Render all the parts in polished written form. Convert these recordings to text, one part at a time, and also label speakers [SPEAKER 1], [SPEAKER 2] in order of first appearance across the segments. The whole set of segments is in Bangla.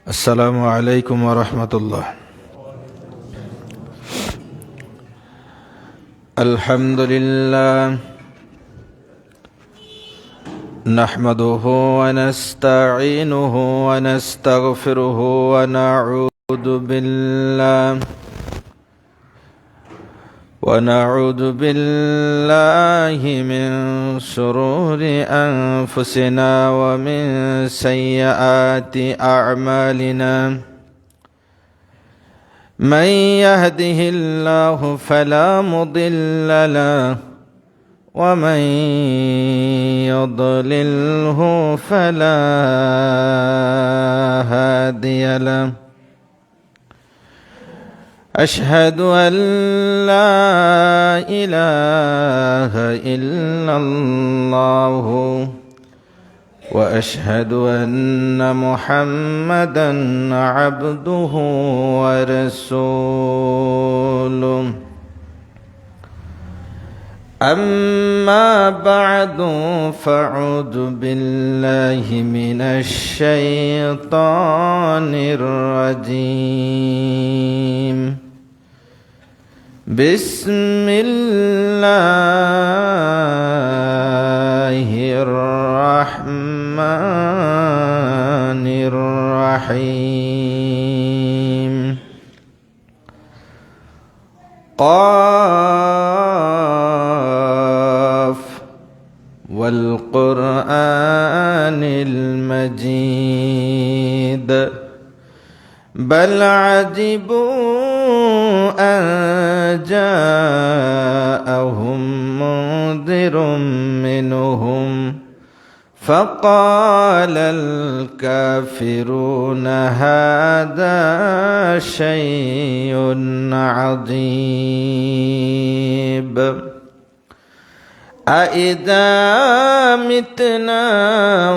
[SPEAKER 1] السلام عليكم ورحمة الله. الحمد لله نحمده ونستعينه ونستغفره ونعوذ بالله من شرور أنفسنا ومن سيئات أعمالنا. من يهده الله فلا مضل له ومن يضلله فلا هادي له. أشهد أن لا إله إلا الله وأشهد أن محمدا عبده ورسوله. أما بعد فأعوذ بالله من الشيطان الرجيم. بسم الله الرحمن الرحيم. قاف والقرآن المجيد بل عجبوا أن جاءهم منذر منهم فقال الكافرون هذا شيء عظيم. أإذا متنا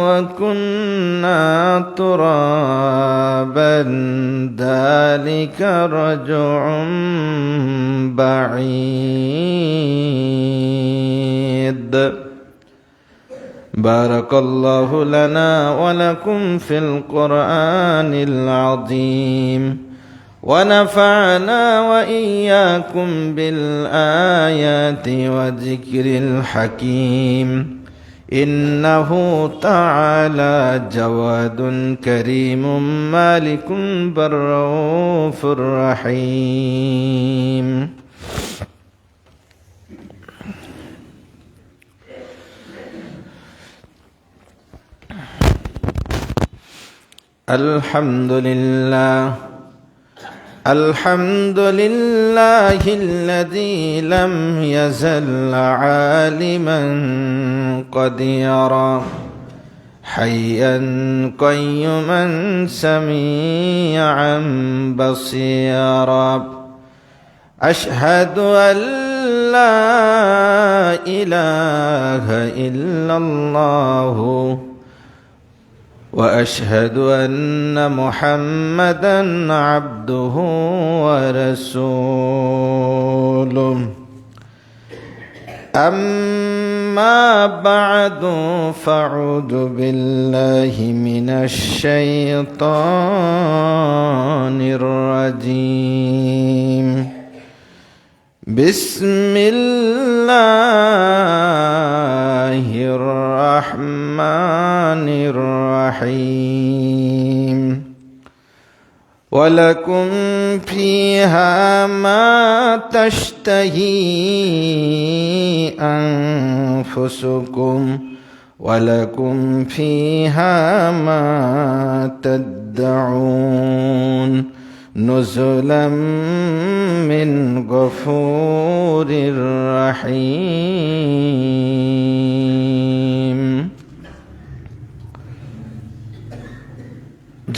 [SPEAKER 1] وكنا ترابا ذلك رجع بعيد. بارك الله لنا ولكم في القرآن العظيم ونفعنا وإياكم بالآيات وذكر الحكيم. إنه تعالى جواد كريم مالك بالرؤوف الرحيم. الحمد لله الحمد لله الذي لم يزل عالما قديرا حيا قيوما سميعا بصيرا. أشهد أن لا إله إلا الله وأشهد أن محمدا عبده ورسوله. أما بعد فأعوذ بالله من الشيطان الرجيم. بسم الله الرحمن الرحيم. ولكم فيها ما تشتهي أنفسكم ولكم فيها ما تدعون نزلا من غفور رحيم.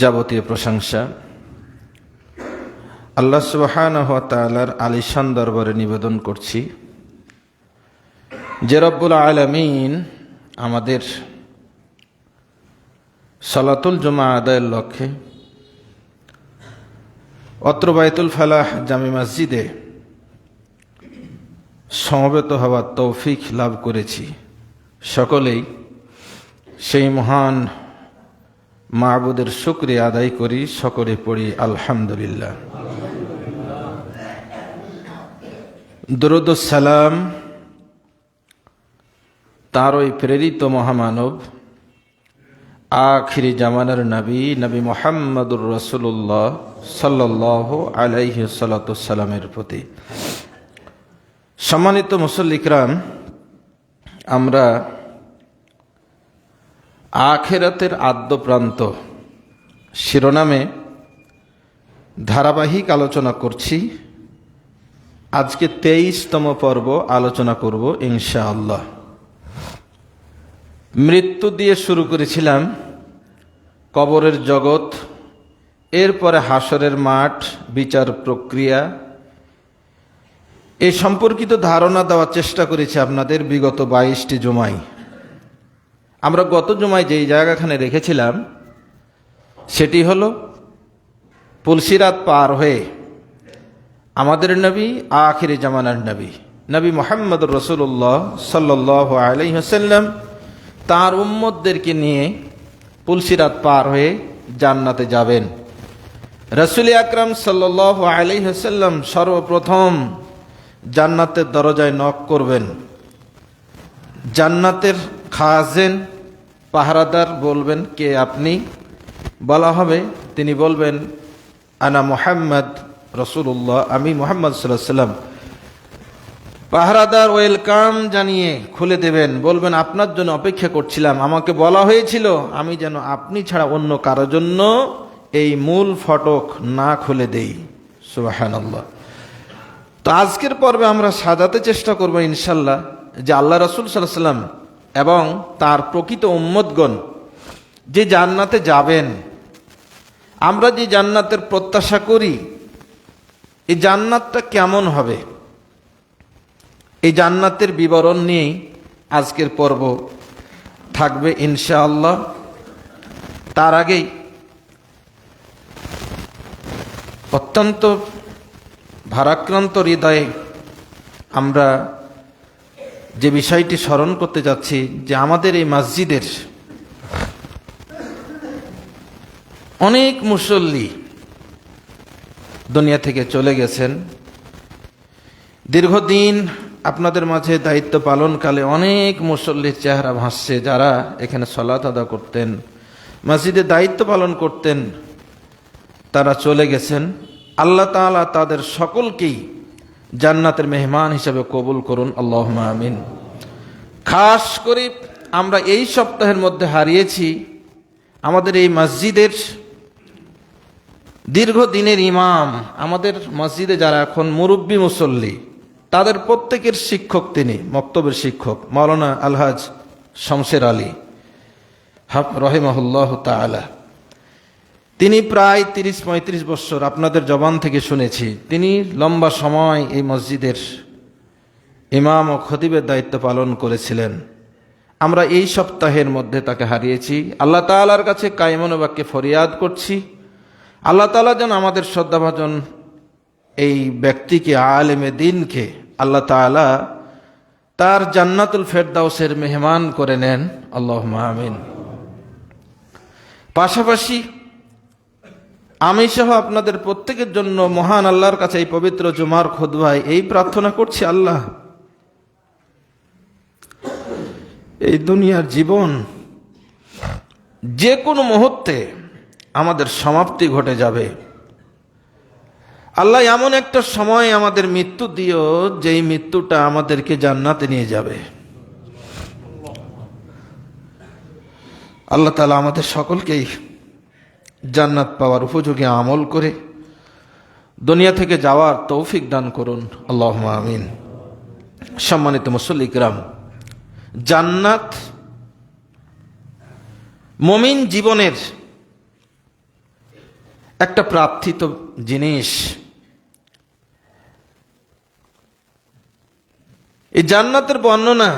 [SPEAKER 1] যাবতীয় প্রশংসা আল্লাহ সুবহানাহু ওয়া তাআলার আলিশান দরবারে নিবেদন করছি যে রব্বুল আলামিন আমাদের সালাতুল জুমা আদায়ের লক্ষ্যে অত্র বাইতুল ফালাহ জামে মসজিদে সমবেত হওয়ার তৌফিক লাভ করেছি। সকলেই সেই মহান মাবুদের শুকরিয়া আদায় করি, সকলে পড়ি আলহামদুলিল্লাহ। দরুদ ও সালাম তার ওই প্রেরিত মহামানব আখিরি জামানার নবী মুহাম্মদুর রাসূলুল্লাহ সাল্লাল্লাহু আলাইহি সাল্লামের প্রতি। সম্মানিত মুসল্লি কিরাম, আমরা আখিরাতের আদ্যপ্রান্ত শিরোনামে ধারাবাহিক আলোচনা করছি। আজকে 23তম পর্ব আলোচনা করব ইনশাআল্লাহ। মৃত্যু দিয়ে শুরু করেছিলাম, কবরের জগৎ, এরপরে হাসরের মাঠ, বিচার প্রক্রিয়া, এই সম্পর্কিত ধারণা দেওয়ার চেষ্টা করেছি আপনাদের বিগত 22টি জুমায়। আমরা গত জুমায় যেই জায়গাখানে রেখেছিলাম সেটি হলো পুলসিরাত পার হয়ে আমাদের নবী, আখিরি জামানার নবী মুহাম্মদুর রাসূলুল্লাহ সাল্লাল্লাহু আলাইহি ওয়াসাল্লাম তার উম্মতদেরকে নিয়ে পুলসিরাত পার হয়ে জান্নাতে যাবেন। রাসূল আকরাম সাল্লাল্লাহু আলাইহি ওয়াসাল্লাম সর্বপ্রথম জান্নাতের দরজায় নক করবেন। জান্নাতের খাজেন, পাহারাদার বলবেন, কে আপনি? বলা হবে, তিনি বলবেন, আনা মুহাম্মদ রাসূলুল্লাহ, আমি মুহাম্মদ সাল্লাল্লাহু আলাইহি ওয়াসাল্লাম। পাহারাদার ওয়েলকাম জানিয়ে খুলে দেবেন, বলবেন, আপনার জন্য অপেক্ষা করছিলাম, আমাকে বলা হয়েছিল আমি যেন আপনি ছাড়া অন্য কারোর জন্য এই মূল ফটক না খুলে দেই। সুবহানাল্লাহ। তো আজকের পর্বে আমরা সাজাতে চেষ্টা করব ইনশাল্লাহ যে আল্লাহ রাসূল সাল্লাল্লাহু আলাইহি ওয়াসাল্লাম এবং তার প্রকৃত উম্মতগণ যে জান্নাতে যাবেন, আমরা যে জান্নাতের প্রত্যাশা করি, এই জান্নাতটা কেমন হবে, এই জান্নাতের বিবরণ নিয়েই আজকের পর্ব থাকবে ইনশাআল্লাহ। তার আগেই অত্যন্ত ভারাক্রান্ত হৃদয়ে আমরা যে বিষয়টি স্মরণ করতে যাচ্ছি, যে আমাদের এই মসজিদের অনেক মুসল্লি দুনিয়া থেকে চলে গেছেন। দীর্ঘদিন আপনাদের মাঝে দায়িত্ব পালনকালে অনেক মুসল্লির চেহারা ভাসছে, যারা এখানে সালাত আদা করতেন, মসজিদে দায়িত্ব পালন করতেন, তারা চলে গেছেন। আল্লাহ তাআলা তাদের সকলকেই জান্নাতের মেহমান হিসেবে কবুল করুন, আল্লাহুম্মা আমিন। খাস করে আমরা এই সপ্তাহের মধ্যে হারিয়েছি আমাদের এই মসজিদের দীর্ঘদিনের ইমাম, আমাদের মসজিদে যারা এখন মুরব্বী মুসল্লি, তাদের প্রত্যেকের শিক্ষক তিনি, মক্তবের শিক্ষক মাওলানা আলহাজ শমশের আলী রাহিমাহুল্লাহ তাআলা। তিনি প্রায় 30-35 বছর আপনাদের জবান থেকে শুনেছি, তিনি লম্বা সময় এই মসজিদের ইমাম ও খতিবের দায়িত্ব পালন করেছিলেন। আমরা এই সপ্তাহের মধ্যে তাকে হারিয়েছি। আল্লাহ তাআলার কাছে কায়মন বাক্যে ফরিয়াদ করছি, আল্লাহ তাআলা যেন আমাদের শ্রদ্ধাভাজন এই ব্যক্তিকে, আলেমে দ্বীনকে, আল্লাহ তাআলা তার জান্নাতুল ফেরদাউসের মেহমান করে নেন, আল্লাহুম্মা আমিন। পাশাপাশি আমি সহ আপনাদের প্রত্যেকের জন্য মহান আল্লাহর কাছে এই পবিত্র জুমার খুতবায় এই প্রার্থনা করছি, আল্লাহ, এই দুনিয়ার জীবন যে কোনো মুহূর্তে আমাদের সমাপ্তি ঘটে যাবে। আল্লাহ, এমন একটা সময় আমাদের মৃত্যু দিও যেই মৃত্যুটা আমাদেরকে জান্নাতে নিয়ে যাবে। আল্লাহ তাআলা আমাদের সকলকেই জান্নাত পাওয়ার উপযোগী আমল করে দুনিয়া থেকে যাওয়ার তৌফিক দান করুন, আল্লাহুম্মা আমিন। সম্মানিত মুসল্লি কিরাম, জান্নাত মুমিন জীবনের একটা প্রার্থিত জিনিস। এই জান্নাতের বর্ণনা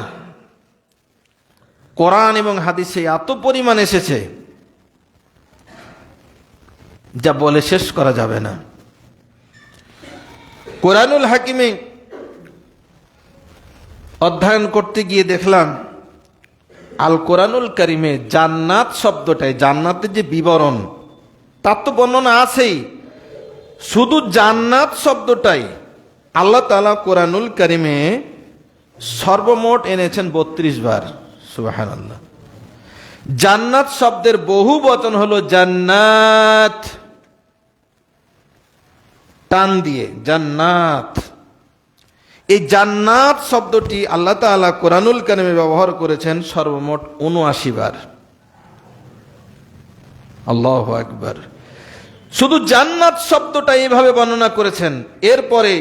[SPEAKER 1] কোরআন এবং হাদিসে এত পরিমাণ এসেছে যা বলে শেষ করা যাবে না। কোরআনুল হাকিমে অধ্যয়ন করতে গিয়ে দেখলাম আল কোরআনুল কারিমে জান্নাত শব্দটাই, জান্নাতের যে বিবরণ তার তো বর্ণনা আছেই, শুধু জান্নাত শব্দটাই আল্লাহ তাআলা কোরআনুল কারিমে সর্বমোট এনেছেন 32 বার। সুবহানাল্লাহ। জান্নাত শব্দের বহু বচন হলো জান্নাত, টান দিয়ে জান্নাত। এই জান্নাত শব্দটি আল্লাহ তাআলা কোরআনুল কারিমে ব্যবহার করেছেন সর্বমোট 79 বার। আল্লাহু আকবার। শুধু জান্নাত শব্দটা এইভাবে বর্ণনা করেছেন। এরপরে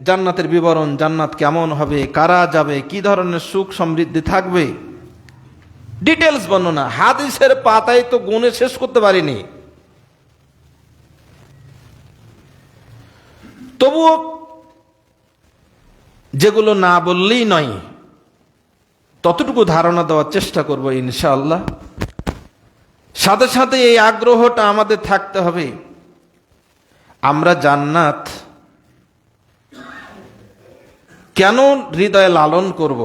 [SPEAKER 1] জান্নাতের বিবরণ, জান্নাত কেমন হবে, কারা যাবে, কি ধরনের সুখ সমৃদ্ধি থাকবে, ডিটেলস বর্ণনা হাদিসের পাতায় তো গুণে শেষ করতে পারিনি। তবুও যেগুলো না বললেই নয় ততটুকু ধারণা দেওয়ার চেষ্টা করব ইনশাআল্লাহ। সাথে সাথে এই আগ্রহটা আমাদের থাকতে হবে, আমরা জান্নাত কেন হৃদয়ে লালন করব।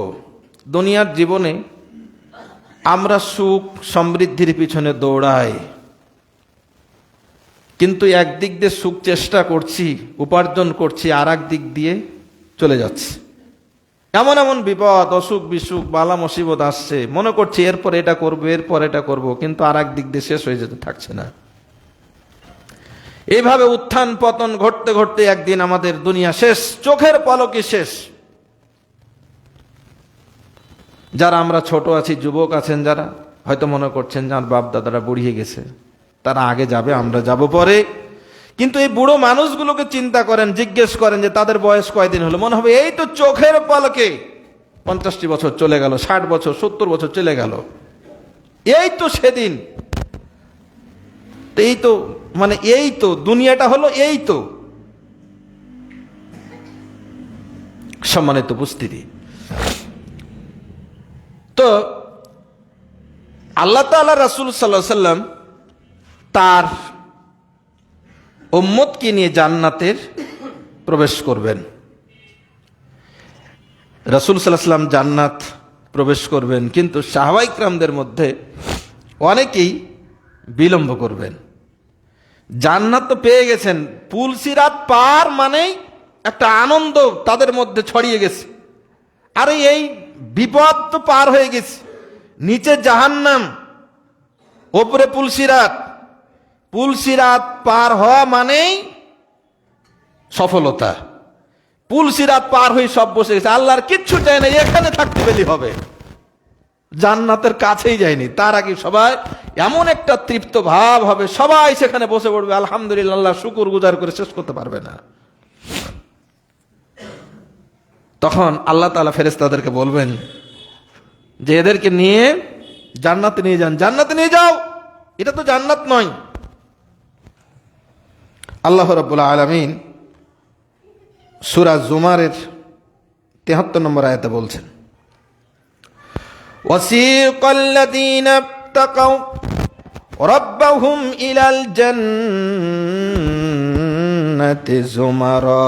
[SPEAKER 1] দুনিয়ার জীবনে আমরা সুখ সমৃদ্ধির পিছনে দৌড়াই, কিন্তু একদিক দিয়ে সুখ চেষ্টা করছি, উপার্জন করছি, আর এক দিক দিয়ে চলে যাচ্ছে। এমন এমন বিপদ, অসুখ বিসুখ, বালা মুসিবত আসছে, মনে করছি এরপর এটা করবো, এরপর এটা করব, কিন্তু আর এক দিক দিয়ে শেষ হয়ে যেতে থাকছে না। এইভাবে উত্থান পতন ঘটতে ঘটতে একদিন আমাদের দুনিয়া শেষ, চোখের পলকে শেষ। যারা আমরা ছোট আছি, যুবক আছেন যারা, হয়তো মনে করছেন যার বাপ দাদারা বুড়িয়ে গেছে, তারা আগে যাবে, আমরা যাব পরে। কিন্তু এই বুড়ো মানুষগুলোকে চিন্তা করেন, জিজ্ঞেস করেন যে তাদের বয়স কয়দিন হলো, মনে হবে এই তো চোখের পলকে 50টি বছর চলে গেল, 60 বছর 70 বছর চলে গেল, এই তো সেদিন। এই তো মানে এই তো দুনিয়াটা হলো, এই তো। সম্মানিত উপস্থিতি, তো আল্লাহ তাআলা রাসূল সাল্লাল্লাহু আলাইহি সাল্লাম তার উম্মতকে নিয়ে জান্নাতের প্রবেশ করবেন। রাসূল সাল্লাল্লাহু আলাইহি সাল্লাম জান্নাত প্রবেশ করবেন, কিন্তু সাহাবায়ে কিরামদের মধ্যে অনেকেই বিলম্ব করবেন। জান্নাত তো পেয়ে গেছেন, পুলসিরাত পার মানেই একটা আনন্দ তাদের মধ্যে ছড়িয়ে গেছে। আরে এই বিপদ তো পার হয়ে গেছে, নিচে জাহান্নাম, ওপরে পুলসিরাত। পুলসিরাত পার হওয়া মানেই সফলতা। পুলসিরাত পার হয়ে সব বসে গেছে, আল্লাহর কিচ্ছু চাই না, এখানে থাকতে পেলে হবে, জান্নাতের কাছেই যায়নি। তার আগে সবাই এমন একটা তৃপ্ত ভাব হবে, সবাই সেখানে বসে পড়বে, আলহামদুলিল্লাহ, আল্লাহ শুকর গুজার করে শেষ করতে পারবে না। তখন আল্লাহ তাআলা ফেরেশতাদেরকে বলবেন যে এদেরকে নিয়ে জান্নাতে নিয়ে যান, জান্নাতে নিয়ে যাও, এটা তো জান্নাত নয়। আল্লাহ রাব্বুল আলামিন সূরা জুমারের 73 নম্বর আয়াতে বলছেন, ওয়াসিকাল্লাযীনা তাকাউ রাব্বাহুম ইলাল জান্নাতি যুমারা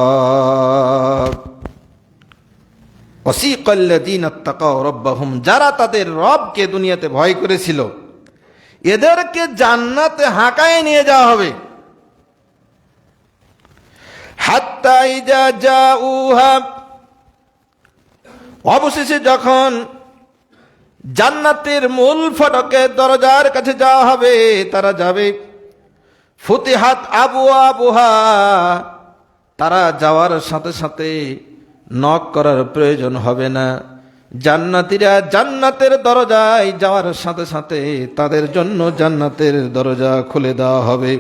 [SPEAKER 1] ওয়াসিকাল্লাযীনা তাকাউ রাব্বাহুম, যারা তাদের রবকে দুনিয়াতে ভয় করেছিল এদেরকে জান্নাতে হাঁকায় নিয়ে যাওয়া হবে। হাত্তা ইযা জাউহা, অবশেষে যখন জান্নাতের মূল ফটকে দরজার কাছে যাওয়া হবে, তারা যাবে। ফুতিহাত আবওয়াবুহা, তারা যাওয়ার সাথে সাথে নক করার প্রয়োজন হবে না। জান্নাতীরা জান্নাতের দরজায় যাওয়ার সাথে সাথে তাদের জন্য জান্নাতের দরজা খুলে দেওয়া হবে।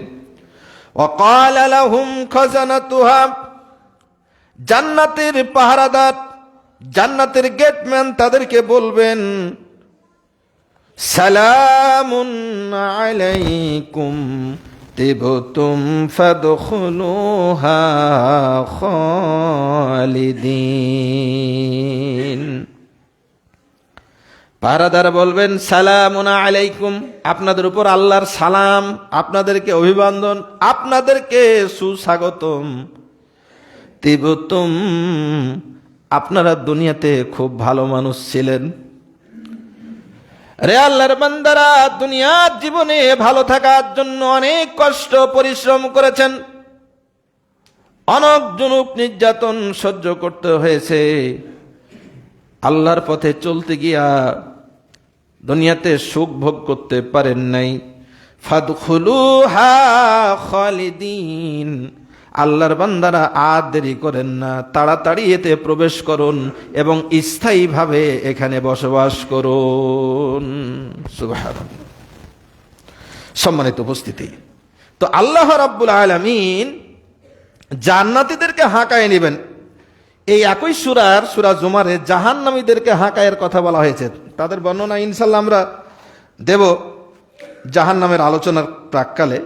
[SPEAKER 1] ওয়াকালা লাহুম খাজানাতুহা, জান্নাতের পাহারাদার, জান্নাতের গেটম্যান তাদেরকে বলবেন, সালামুন আলাইকুম তিবতুম ফাদখুলুহা খালিদিন। পাহারাদার বলবেন, সালামুন আলাইকুম, আপনাদের উপর আল্লাহর সালাম, আপনাদেরকে অভিবাদন, আপনাদেরকে সুস্বাগতম। তিবতুম, আপনারা দুনিয়াতে খুব ভালো মানুষ ছিলেন। রে আল্লাহর বান্দারা, দুনিয়ার জীবনে ভালো থাকার জন্য অনেক কষ্ট পরিশ্রম করেছেন, অনেক জুলুম নির্যাতন সহ্য করতে হয়েছে। আল্লাহর পথে চলতে গিয়া দুনিয়াতে সুখ ভোগ করতে পারেন নাই। ফাদখুলুহা খালিদিন, আল্লাহর বান্দারা আর দেরি করেন না, তাড়াতাড়ি এতে প্রবেশ করুন এবং স্থায়ীভাবে এখানে বসবাস করুন। সুবহানাল্লাহ। সম্মানিত উপস্থিতি, তো আল্লাহ রাব্বুল আলামিন জান্নাতীদেরকে হাঁকায় নেবেন। এই একই সূরা জুমারে জাহান্নামীদেরকে হাঁকায়ের কথা বলা হয়েছে। তাদের বর্ণনা ইনশাআল্লাহ আমরা দেব জাহান্নামের আলোচনার প্রাক্কালে।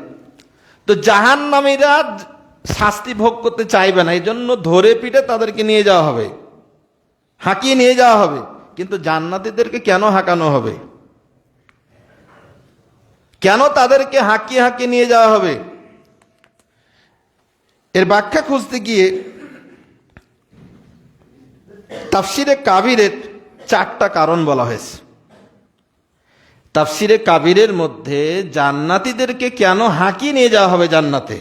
[SPEAKER 1] তো জাহান্নামীরা শাস্তি ভোগ করতে চাইবে না, এই জন্য ধরে পিটে তাদেরকে নিয়ে যাওয়া হবে, হাঁকিয়ে নিয়ে যাওয়া হবে। কিন্তু জান্নাতীদেরকে কেন হাঁকানো হবে? কেন তাদেরকে হাঁকিয়ে হাঁকিয়ে নিয়ে যাওয়া হবে? এর ব্যাখ্যা খুঁজতে গিয়ে তাফসিরে কাবিরের 4টা কারণ বলা হয়েছে। তাফসিরে কাবিরের মধ্যে জান্নাতীদেরকে কেন হাঁকিয়ে নিয়ে যাওয়া হবে জান্নাতে,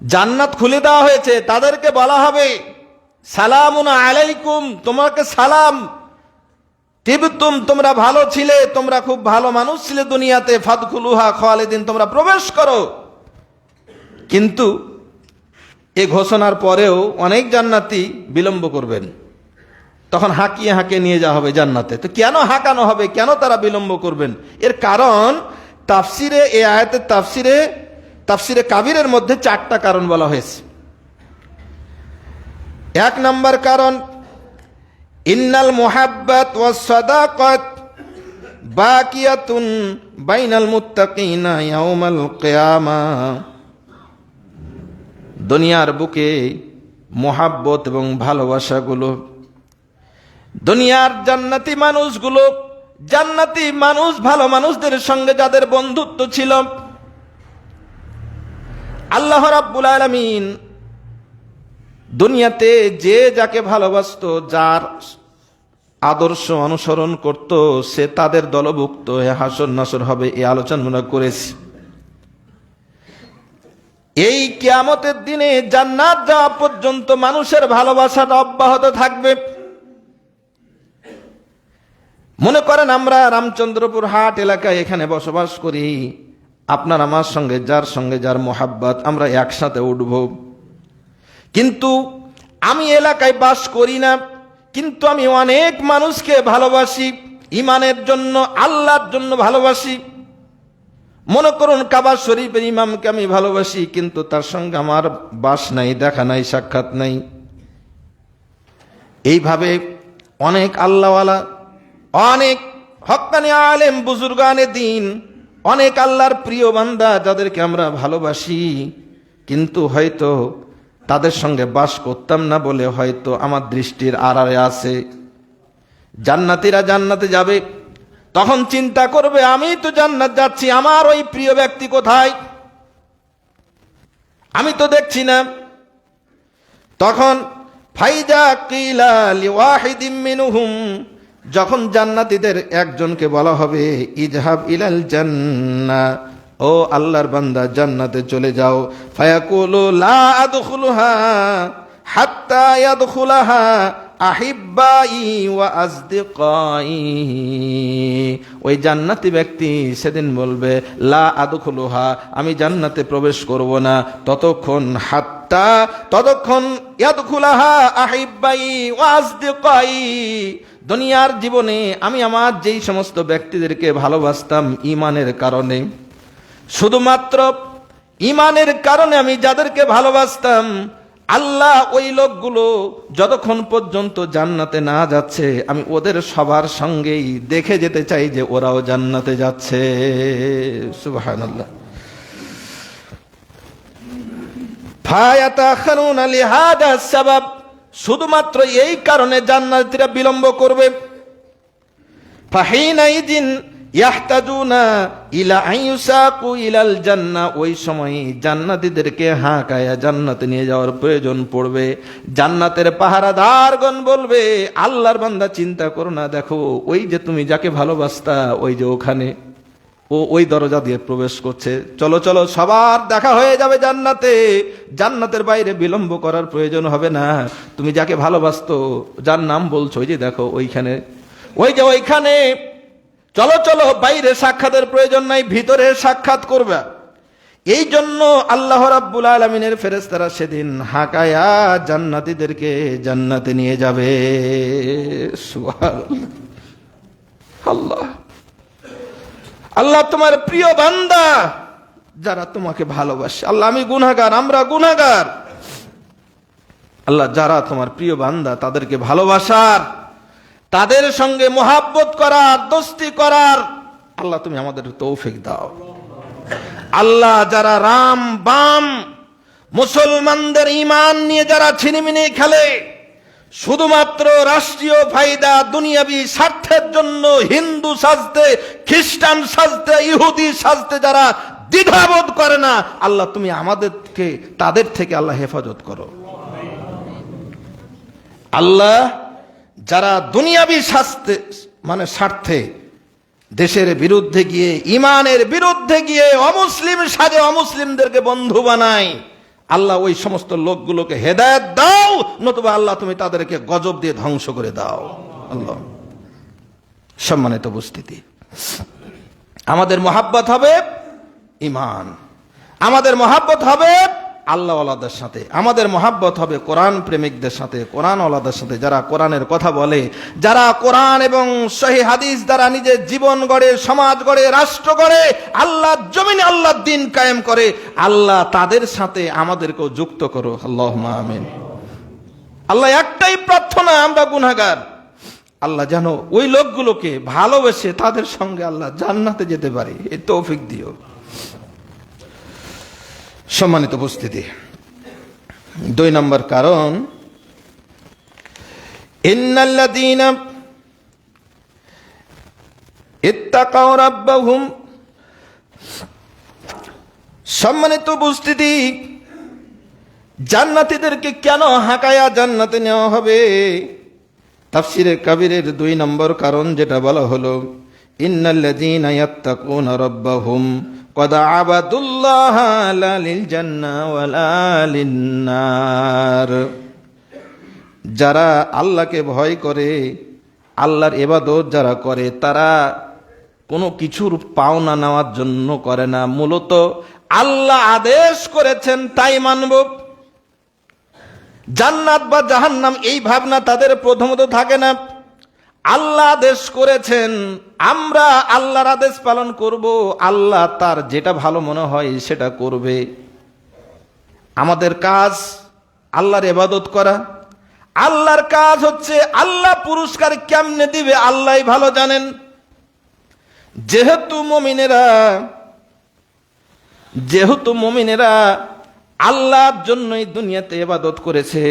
[SPEAKER 1] জান্নাত খুলে দেওয়া হয়েছে, তাদেরকে বলা হবে সালামুন আলাইকুম, তোমাকে সালাম, তিবতুম, তোমরা ভালো ছিলে, তোমরা খুব ভালো মানুষ ছিলে দুনিয়াতে, ফাদখুলুহা খালিদিন, তোমরা প্রবেশ করো। কিন্তু এ ঘোষণার পরেও অনেক জান্নাতি বিলম্ব করবেন, তখন হাঁকিয়ে হাঁকিয়ে নিয়ে যাওয়া হবে জান্নাতে। তো কেন হাঁকানো হবে, কেন তারা বিলম্ব করবেন? এর কারণ তাফসিরে, এই আয়াতের তাফসিরে কাবিরের মধ্যে 4টা কারণ বলা হয়েছে। 1 নম্বর কারণ, ইন্নাল মুহাব্বাত ওয়াস সাদাকাত বাকিয়াতুন বাইনাল মুত্তাকিনা ইয়াউমাল কিয়ামাহ। দুনিয়ার বুকে মোহাব্বত এবং ভালোবাসাগুলো, দুনিয়ার জান্নাতি মানুষগুলো, জান্নাতি মানুষ ভালো মানুষদের সঙ্গে যাদের বন্ধুত্ব ছিল, আল্লাহ রাব্বুল আলামিন দুনিয়াতে যে যাকে ভালোবাসতো, যার আদর্শ অনুসরণ করত, সে তাদের দলভুক্ত হয়ে হাসর নাসর হবে, এই আলোচনা আমরা করেছি। এই কিয়ামতের দিনে জান্নাত যাওয়া পর্যন্ত মানুষের ভালোবাসাটা অব্যাহত থাকবে। মনে করেন আমরা রামচন্দ্রপুর হাট এলাকায় এখানে বসবাস করি, আপনার আমার সঙ্গে যার মোহাব্বত, আমরা একসাথে উঠব। কিন্তু আমি এলাকায় বাস করি না, কিন্তু আমি অনেক মানুষকে ভালোবাসি, ইমানের জন্য, আল্লাহর জন্য ভালোবাসি। মনে করুন কাবা শরীফের ইমামকে আমি ভালোবাসি, কিন্তু তার সঙ্গে আমার বাস নাই, দেখা নাই, সাক্ষাৎ নাই। এইভাবে অনেক আল্লাহওয়ালা, অনেক হক্কানি আলেম, বুজুর্গানে দিন, অনেক আল্লাহর প্রিয় বান্দা যাদেরকে আমরা ভালোবাসি, কিন্তু হয়তো তাদের সঙ্গে বাস করতাম না বলে হয়তো আমার দৃষ্টির আড়ালে আছে। জান্নাতীরা জান্নাতে যাবে, তখন চিন্তা করবে আমি তো জান্নাত যাচ্ছি, আমার ওই প্রিয় ব্যক্তি কোথায়, আমি তো দেখছি না। তখন ফাইজা কিলা লিওয়াহিদিম মিনহুম, যখন জান্নাতীদের একজনকে বলা হবে ইজহাব ইলাল জান্নাহ, ও আল্লাহর বান্দা জান্নাতে চলে যাও, ফায়াকুলু লা আদখুলুহা হাত্তা ইয়াদখুলাহা আহিব্বাই ওয়া আজদিকাই, ওই জান্নাতি ব্যক্তি সেদিন বলবে লা আদখুলুহা, আমি জান্নাতে প্রবেশ করব না ততক্ষণ, ততক্ষণ ইয়াদখুলাহা আহিব্বাই ওয়া আজদিকাই, দুনিয়ার জীবনে আমি আমার যেই সমস্ত ব্যক্তিদেরকে ভালোবাসতাম ঈমানের কারণে, শুধুমাত্র ঈমানের কারণে আমি যাদেরকে ভালোবাসতাম, আল্লাহ ওই লোকগুলো যতক্ষণ পর্যন্ত জান্নাতে না যাচ্ছে, আমি ওদের সবার সঙ্গেই দেখে যেতে চাই যে ওরাও জান্নাতে যাচ্ছে। সুবহানাল্লাহ। ফায়াতাখারুনা লিহাদা সাবাব, শুধুমাত্র এই কারণে জান্নাতীরা বিলম্ব করবে। ফাহিনাইদিন ইয়াহতাজুনা ইলা আইয়ুসাকু ইলাল জান্নাহ, ওই সময় জান্নাতীদেরকে হাঁকায়া জান্নাতে নিয়ে যাওয়ার প্রয়োজন পড়বে। জান্নাতের পাহারাদারগণ বলবে, আল্লাহর বান্দা চিন্তা করো না, দেখো ওই যে তুমি যাকে ভালোবাসতা ওই যে ওখানে, ও ওই দরজা দিয়ে প্রবেশ করছে, চলো চলো সবার দেখা হয়ে যাবে জান্নাতে। জান্নাতের বাইরে বিলম্ব করার প্রয়োজন হবে না। তুমি যাকে ভালোবাসতো, যার নাম বলছো, ওই যে দেখো ওইখানে, ওই যে ওইখানে, চলো চলো, বাইরে সাক্ষাতের প্রয়োজন নাই, ভিতরে সাক্ষাৎ করবে। এই জন্য আল্লাহ রাব্বুল আলামিনের ফেরেশতারা সেদিন হাঁকায়া জান্নাতীদেরকে জান্নাতে নিয়ে যাবে। সুবহানাল্লাহ। আল্লাহ আল্লাহ তোমার প্রিয় বান্দা যারা তোমাকে ভালোবাসে, আল্লাহ আমি গুনাহগার, আমরা গুনাহগার, আল্লাহ যারা তোমার প্রিয় বান্দা তাদেরকে ভালোবাসার, তাদের সঙ্গে মোহাব্বত করার, দোস্তি করার আল্লাহ তুমি আমাদের তৌফিক দাও। আল্লাহ যারা রাম বাম মুসলমানদের ঈমান নিয়ে যারা ছিনিমিনি খেলে, শুধুমাত্র রাষ্ট্রীয় ফায়দা দুনিয়াবি স্বার্থের জন্য হিন্দু সাজতে, খ্রিস্টান সাজতে, ইহুদি সাজতে যারা দ্বিধাবোধ করে না, আল্লাহ তুমি আমাদেরকে তাদের থেকে আল্লাহ হেফাজত করো। আল্লাহ যারা দুনিয়াবি স্বার্থে দেশের বিরুদ্ধে গিয়ে, ইমানের বিরুদ্ধে গিয়ে অমুসলিম সাজে অমুসলিমদেরকে বন্ধু বানায়, আল্লাহ ওই সমস্ত লোকগুলোকে হেদায়েত দাও, নতুবা আল্লাহ তুমি তাদেরকে গজব দিয়ে ধ্বংস করে দাও। আল্লাহ। সম্মানিত উপস্থিতি, আমাদের মহাব্বত হবে ঈমান, আমাদের মহাব্বত হবে আল্লাহ ওয়ালাদের সাথে, আমাদের মহাব্বত হবে কোরআন প্রেমিকদের সাথে, কোরআন ওয়ালাদের সাথে, যারা কোরআনের কথা বলে, যারা কোরআন এবং সহিহ হাদিস দ্বারা নিজের জীবন গড়ে, সমাজ গড়ে, রাষ্ট্র গড়ে, আল্লাহর জমিনে আল্লাহর দ্বীন কায়েম করে। আল্লাহ তাদের সাথে আমাদেরকেও যুক্ত করো, আল্লাহুম্মা আমিন। আল্লাহ একটাই প্রার্থনা, আমরা গুনাহগার, আল্লাহ যেন ওই লোকগুলোকে ভালোবেসে তাদের সঙ্গে আল্লাহ জান্নাতে যেতে পারি, এই তৌফিক দিও। সম্মানিত উপস্থিতি, 2 নম্বর কারণ, ইন্নাল্লাযীনা ইত্তাকাউ রাব্বাহুম। সম্মানিত উপস্থিতি, জান্নাতীদেরকে কেন হাঁকায়া জান্নাতে নেওয়া হবে? তাফসীরে কাবীরের 2 নম্বর কারণ যেটা বলা হলো, ইন্নাল্লাযীনা ইয়াত্তাকুনা রাব্বাহুম কদ আবাদুল্লাহ লা লিল জান্নাহ ওয়ালা লিন নার। যারা আল্লাহকে ভয় করে, আল্লাহর ইবাদত যারা করে, তারা কোনো কিছুর পাওনা নেওয়ার জন্য করে না, মূলত আল্লাহ আদেশ করেছেন তাই মানব। জান্নাত বা জাহান্নাম এই ভাবনা তাদের প্রথমত থাকে না। আল্লাহ আদেশ করেছেন, আমরা আল্লাহর আদেশ পালন করব, আল্লাহ তার যেটা ভালো মনে হয় সেটা করবে। আমাদের কাজ আল্লাহর ইবাদত করা, আল্লাহর কাজ হচ্ছে আল্লাহ পুরস্কার কেমনে দিবে আল্লাহই ভালো জানেন। যেহেতু মুমিনেরা আল্লাহর জন্যই দুনিয়াতে ইবাদত করেছে,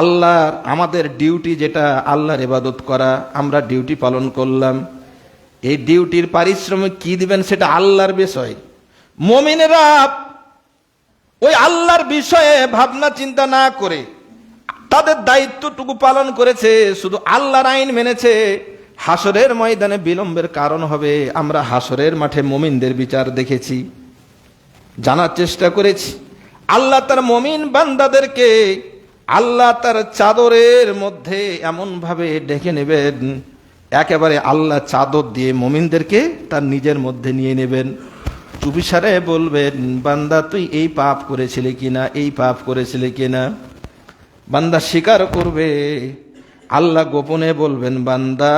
[SPEAKER 1] আল্লাহর আমাদের ডিউটি যেটা আল্লাহর ইবাদত করা, আমরা ডিউটি পালন করলাম। এই ডিউটির পারিশ্রমিক কি দিবেন সেটা আল্লাহর বিষয়। মুমিনেরা ওই আল্লাহর বিষয়ে ভাবনা চিন্তা না করে তাদের দায়িত্বটুকু পালন করেছে, শুধু আল্লাহর আইন মেনেছে। হাসরের ময়দানে বিলম্বের কারণ হবে, আমরা হাসরের মাঠে মুমিনদের বিচার দেখেছি, জানার চেষ্টা করেছি। আল্লাহ তার মুমিন বান্দাদেরকে আল্লাহ তার চাদরের মধ্যে এমন ভাবে ঢেকে নেবেন, একেবারে আল্লাহ চাদর দিয়ে মুমিনদেরকে তার নিজের মধ্যে নিয়ে নেবেন। চুপিসারে বলবেন, বান্দা তুই এই পাপ করেছিলি কিনা, এই পাপ করেছিলি কিনা। বান্দা স্বীকার করবে, আল্লাহ গোপনে বলবেন, বান্দা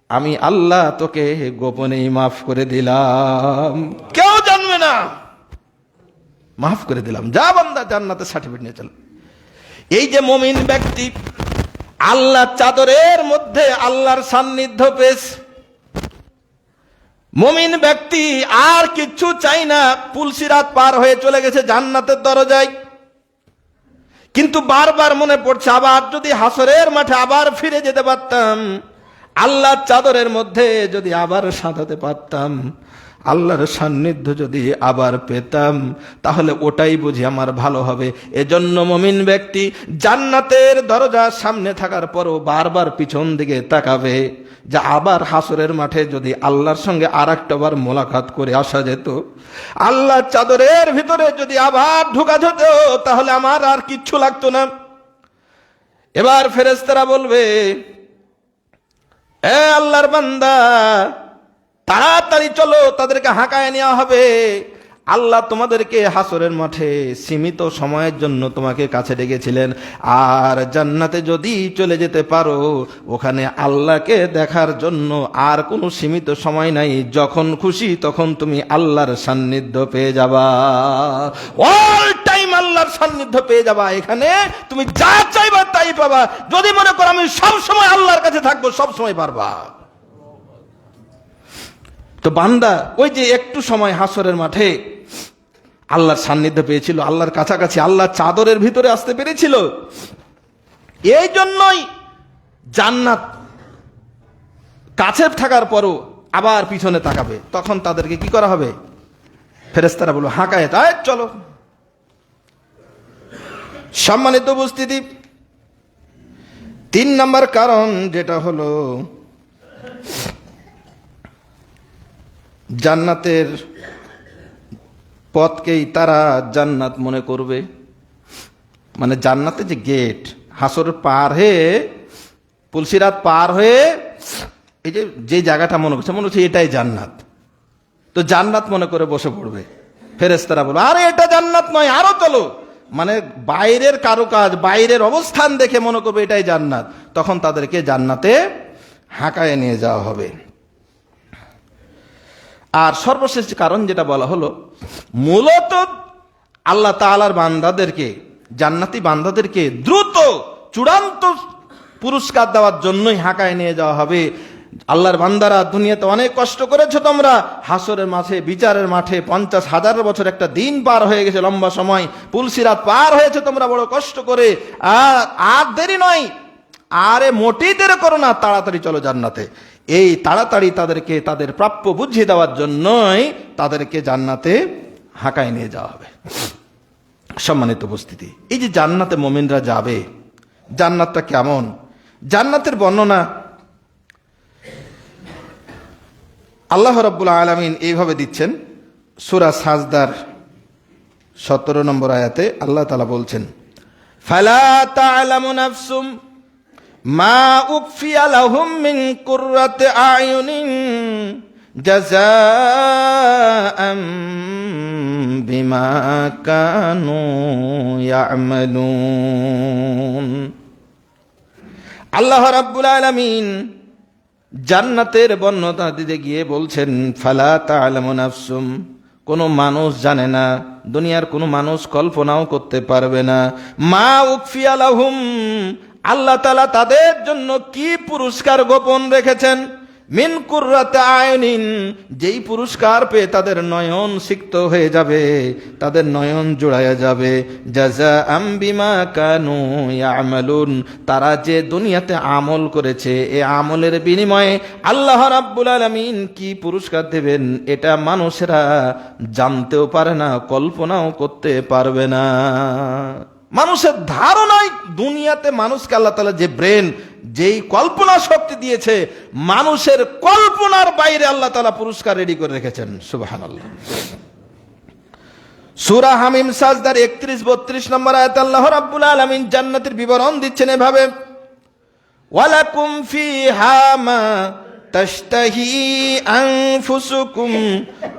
[SPEAKER 1] আমি আল্লাহ তোকে গোপনেই মাফ করে দিলাম, কেউ জানবে না, মাফ করে দিলাম, যা বান্দা জান্নাতের সার্টিফিকেট নিয়ে চল। এই যে মুমিন ব্যক্তি আল্লাহ চাদরের মধ্যে আল্লাহর সান্নিধ্য পেয়েছে, মুমিন ব্যক্তি আর কিচ্ছু চাই না, পুলসিরাত পার হয়ে চলে গেছে জান্নাতের দরজায়। কিন্তু বারবার মনে পড়ছে, আবার যদি হাসরের মাঠে আবার ফিরে যেতে পারতাম, আল্লাহর চাদরের মধ্যে যদি আবার সাঁতাতে পারতাম, আল্লাহর সান্নিধ্য যদি আবার পেতাম, তাহলে ওটাই বুঝি আমার ভালো হবে। এজন্য মুমিন ব্যক্তি জান্নাতের দরজার সামনে থাকার পরও বারবার পিছন দিকে তাকাবে, যে আবার হাসরের মাঠে যদি আল্লাহর সঙ্গে আরেকটাবার মোলাকাত করে আসা যেত, আল্লাহর চাদরের ভিতরে যদি আবার ঢোকা যেত, তাহলে আমার আর কিচ্ছু লাগতো না। এবার ফেরেশতারা বলবে, এ আল্লাহর বান্দা, তাড়াতাড়ি চলো, তাদেরকে হাঁকায় নেওয়া হবে। আল্লাহ তোমাদেরকে হাসরের মাঠে সীমিত সময়ের জন্য তোমাকে কাছে ডেকেছিলেন, আর জান্নাতে যদি চলে যেতে পারো, ওখানে আল্লাহকে দেখার জন্য আর কোনো সীমিত সময় নাই, যখন খুশি তখন তুমি আল্লাহর সান্নিধ্য পেয়ে যাবা, অল টাইম আল্লাহর সান্নিধ্য পেয়ে যাবা। এখানে তুমি যা চাইবা তাই পাবা। যদি মনে করো আমি সব সময় আল্লাহর কাছে থাকবো, সব সময় পারবা। তো বান্দা ওই যে একটু সময় হাসরের মাঠে আল্লাহর সান্নিধ্য পেয়েছিল, আল্লাহর কাছাকাছি, আল্লাহর চাদরের ভিতরে আসতে পেরেছিল। এই জন্যই জান্নাত কাছে থাকার পরও আবার পিছনে তাকাবে, তখন তাদেরকে কি করা হবে? ফেরেশতারা বলবে, হাঁকায় তাই চলো। সম্মানিত উপস্থিতি, 3 নম্বর কারণ যেটা হলো জান্নাতের পথকেই তারা জান্নাত মনে করবে। মানে জান্নাতে যে গেট, হাসর পার হয়ে, পুলসিরাত পার হয়ে এই যে জায়গাটা মনে হচ্ছে এটাই জান্নাত, তো জান্নাত মনে করে বসে পড়বে। ফেরেশতারা বলবে, আরে এটা জান্নাত নয়, আরো চলো। মানে বাইরের কারুকাজ, বাইরের অবস্থান দেখে মনে করবে এটাই জান্নাত, তখন তাদেরকে জান্নাতে হাঁকায় নিয়ে যাওয়া হবে। আর সর্বশেষ কারণ যেটা বলা হলো, মূলত আল্লাহ তাআলার বান্দাদেরকে, জান্নাতি বান্দাদেরকে দ্রুত চূড়ান্ত পুরস্কার দেওয়ার জন্যই হাঁকায় নিয়ে যাওয়া হবে। আল্লাহর বান্দারা, দুনিয়াতে অনেক কষ্ট করেছো তোমরা, হাসরের মাঠে, বিচারের মাঠে 50,000 বছর একটা দিন পার হয়ে গেছে, লম্বা সময়, পুলসিরাত পার হয়েছে তোমরা বড় কষ্ট করে। আর দেরি নয়, আরে মোটেই দেরি করো না, তাড়াতাড়ি চলো জান্নাতে। এই তাড়াতাড়ি তাদেরকে তাদের প্রাপ্য বুঝিয়ে দেওয়ার জন্যই তাদেরকে জান্নাতে হাঁকায় নিয়ে যাওয়া হবে। সম্মানিত উপস্থিতি, এই যে জান্নাতে মুমিনরা যাবে, জান্নাতটা কেমন? জান্নাতের বর্ণনা আল্লাহ রাব্বুল আলামিন এইভাবে দিচ্ছেন। সূরা সাজদার 17 নম্বর আয়াতে আল্লাহ তাআলা বলছেন, ফালা তা'লামু নাফসুম মা উকফিয়া লাহুম মিন কুররাতি আয়ুনিন জাযাআম বিমা কানু ইয়া'মালুন। আল্লাহ রাব্বুল আলামিন জান্নাতের বর্ণনা দিতে গিয়ে বলছেন, ফালা তা'লামু নাফসুম, কোনো মানুষ জানে না, দুনিয়ার কোনো মানুষ কল্পনাও করতে পারবে না, মা উকফিয়া লাহুম, আল্লাহ তাআলা তাদের জন্য কি পুরস্কার গোপন রেখেছেন, মিন কুররাতি আয়ুনিন, যেই পুরস্কার পেয়ে তাদের নয়ন সিক্ত হয়ে যাবে, তাদের নয়ন জোড়ায়া যাবে, জাযাআম বিমা কানু ইয়া'মালুন, তারা যে দুনিয়াতে আমল করেছে, এই আমলের বিনিময়ে আল্লাহ রাব্বুল আলামিন কি পুরস্কার দেবেন, এটা মানুষেরা জানতেও পারে না, কল্পনাও করতে পারবে না। মানুষের ধারণাই, দুনিয়াতে মানুষকে আল্লাহ তাআলা যে ব্রেন, যেই কল্পনা শক্তি দিয়েছে, মানুষের কল্পনার বাইরে আল্লাহ তাআলা পুরস্কার রেডি করে রেখেছেন। সুবহানাল্লাহ। সূরা হামিম সাজদার 31-32 নম্বর আয়াতে আল্লাহ রাব্বুল আলামিন জান্নাতের বিবরণ দিচ্ছেন এভাবে, ওয়ালাকুম ফিহা মা তাশতাহি আনফুসুকুম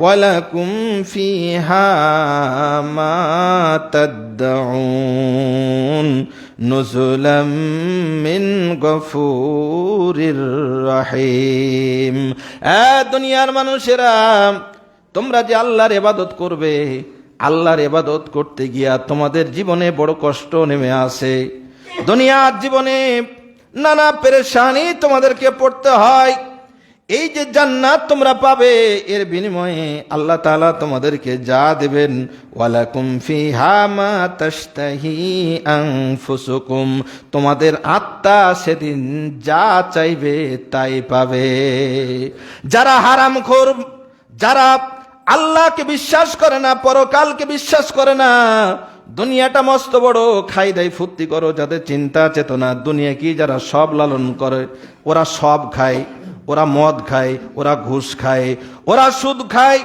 [SPEAKER 1] ওয়ালাকুম ফিহা মা তাদউন নুজুলাম মিন গফুরির রহিম। দুনিয়ার মানুষেরা, তোমরা যে আল্লাহর ইবাদত করবে, আল্লাহর ইবাদত করতে গিয়া তোমাদের জীবনে বড় কষ্ট নেমে আসে, দুনিয়ার জীবনে নানা পেরেশানি তোমাদেরকে পড়তে হয়। এই যে জান্নাত তোমরা পাবে, এর বিনিময়ে আল্লাহ তাআলা তোমাদেরকে যা দেবেন, ওয়ালাকুম ফিহা মা তাশতাহি আনফুসুকুম, তোমাদের আত্মা সেদিন যা চাইবে তাই পাবে। যারা হারামখোর, যারা আল্লাহকে বিশ্বাস করে না, পরকালকে বিশ্বাস করে না, দুনিয়াটা মস্ত বড়, খাই দাই ফুর্তি করো, যাদের চিন্তা চেতনা দুনিয়া কি, যারা সব লালন করে, ওরা সব খায়, ওরা মদ খায়, ওরা ঘুষ খায়, ওরা সুদ খায়,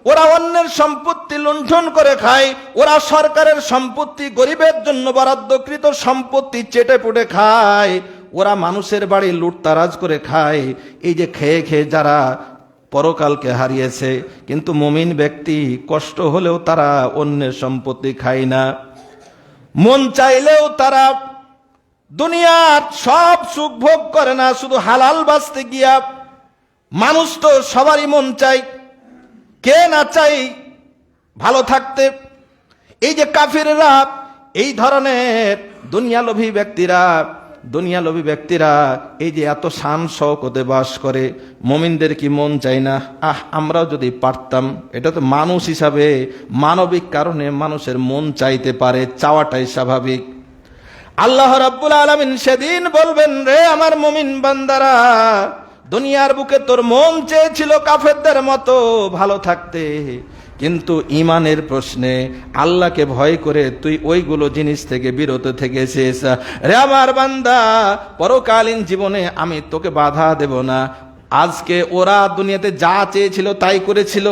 [SPEAKER 1] ওরা অন্যের সম্পত্তি লুণ্ঠন করে খায়, ওরা সরকারের সম্পত্তি, গরিবের জন্য বরাদ্দকৃত সম্পত্তি চেটে পুটে খায়, ওরা মানুষের বাড়ি লুটতারাজ করে খায়। এই যে খেয়ে খেয়ে যারা পরকালকে হারিয়েছে, কিন্তু মুমিন ব্যক্তি কষ্ট হলেও তারা অন্যের সম্পত্তি খায় না, মন চাইলেও তারা দুনিয়ার সব সুখ ভোগ করে না, শুধু হালাল বাঁচতে গিয়া। মানুষ তো সবারই মন চাই, কে না চাই ভালো থাকতে। এই যে কাফিররা, এই ধরনের দুনিয়ালোভী ব্যক্তিরা এই যে এত শান শওকতে বাস করে, মুমিনদের কি মন চাই না? আমরাও যদি পারতাম। এটা তো মানুষ হিসাবে, মানবিক কারণে মানুষের মন চাইতে পারে, চাওয়াটাই স্বাভাবিক। আল্লাহ রাব্বুল আলামিন সেদিন বলবেন, রে আমার মুমিন বান্দারা, দুনিয়ার বুকে তোর মন চেয়েছিল কাফেরদের মতো ভালো থাকতে, কিন্তু ঈমানের প্রশ্নে আল্লাহকে ভয় করে তুই ওইগুলো জিনিস থেকে বিরত থেকেছিস। রে আমার বান্দা, পরকালীন জীবনে আমি তোকে বাধা দেব না। আজকে ওরা দুনিয়াতে যা চেয়েছিল তাই করেছিল,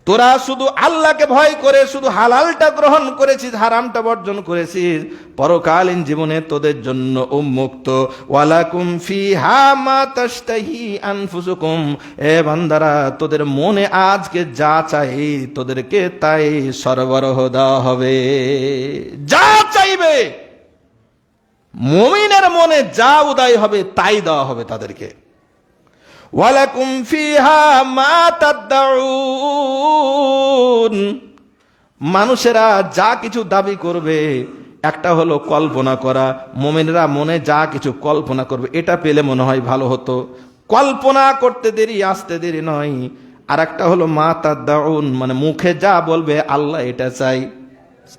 [SPEAKER 1] তোরা শুধু আল্লাহকে ভয় করে শুধু হালালটা গ্রহণ করেছিস, হারামটা বর্জন করেছিস। পরকালীন জীবনে তোদের জন্য উন্মুক্ত, ওয়ালাকুম ফিহা মা তাশতাহি আনফুসুকুম। এ বান্দারা, তোদের মনে আজকে যা চাই তোদেরকে তাই সরবরাহ দেওয়া হবে। যা চাইবে, মুমিনের মনে যা উদয় হবে তাই দেওয়া হবে তাদেরকে। ওয়ালাকুম ফিহা মা তাদউন। মানুষেরা যা কিছু দাবি করবে, একটা হলো কল্পনা করা, মুমিনরা মনে যা কিছু কল্পনা করবে, এটা পেলে মনে হয় ভালো হতো, কল্পনা করতে দেরি, আসতে দেরি নয়। আর একটা হলো মা তাদউন, মানে মুখে যা বলবে আল্লাহ এটা চাই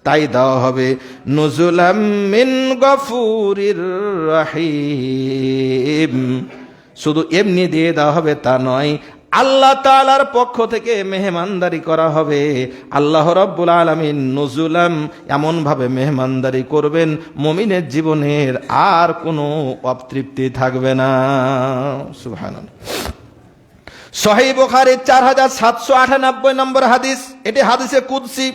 [SPEAKER 1] তাই দেওয়া হবে। নুজুলাম মিন গফুরির রহিম। শুধু এমনি দিয়ে দেওয়া হবে তা নয়, আল্লাহ তাআলার পক্ষ থেকে মেহমানদারি করা হবে। আল্লাহ রাব্বুল আলামিন নুজুলাম এমন ভাবে মেহমানদারি করবেন, মুমিনের জীবনের আর কোনো অতৃপ্তি থাকবে না। সুবহানাল্লাহ। সহিহ বুখারী 4798 নম্বর হাদিস, এটি হাদিসে কুদসি।